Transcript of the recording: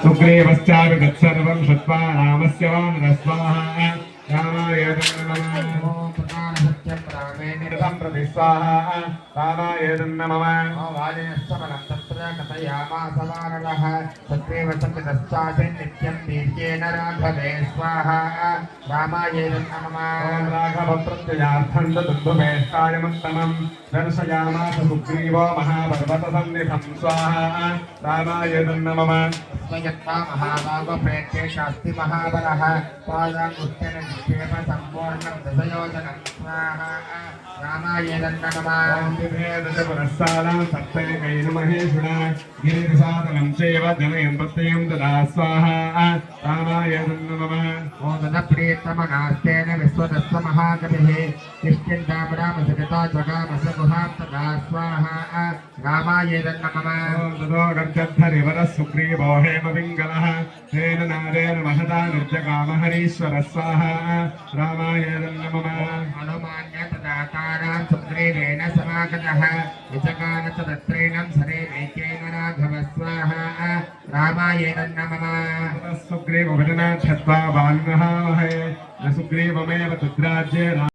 सुग्रीवश्चापि तत्सर्वं श्रुत्वा रामस्य वानरस्वाहा रामाय नमः। सत्यं रामेण प्रति स्वाहा रामाय नमः। वाजयस्तमनं तत्र कथयामास वानरः तत्रैव सत्यश्चापि नित्यं वीर्येण राघवे स्वाहा रामाय नमः। राघवप्रत्ययार्थं दुर्भुमेष्टायमुत्तमं दर्शयामास सुग्रीवो महापर्वतसन्निधं स्वाहा रामाय नमः। यथा महाभागप्रेत्ये शास्ति महाबलः पादाङ्गुष्ठेन निक्षेप सम्पूर्णं दशयोजनं स्वाहा रामाय नमः। पुरस्सारां सप्तैकैर्महेशुना गिरिसादनं चैव जनयन् प्रत्ययं ददा स्वाहा रामाय नमः। ॐ तदप्रियतमनास्तेन विश्वदस्व महाकविः किष्किन्धामरामसगता जगामस गुहां तदा स्वाहा रामाय नमः। ततो गच्छद्धरिवरः सुग्रीवो हेमपिङ्गलः तेन नारेण महता निर्जगामहरीश्वरः स्वाहा रामाय नमः। हनुमान्य तदाकारां सुग्रीवेण समागतः विचकार च दत्रेणं सरेणैकेन राघव स्वाहा रामाय नमः। सुग्रीवभजनात् छत्वा वान्महामहे न सुग्रीवमेव तद्राज्ये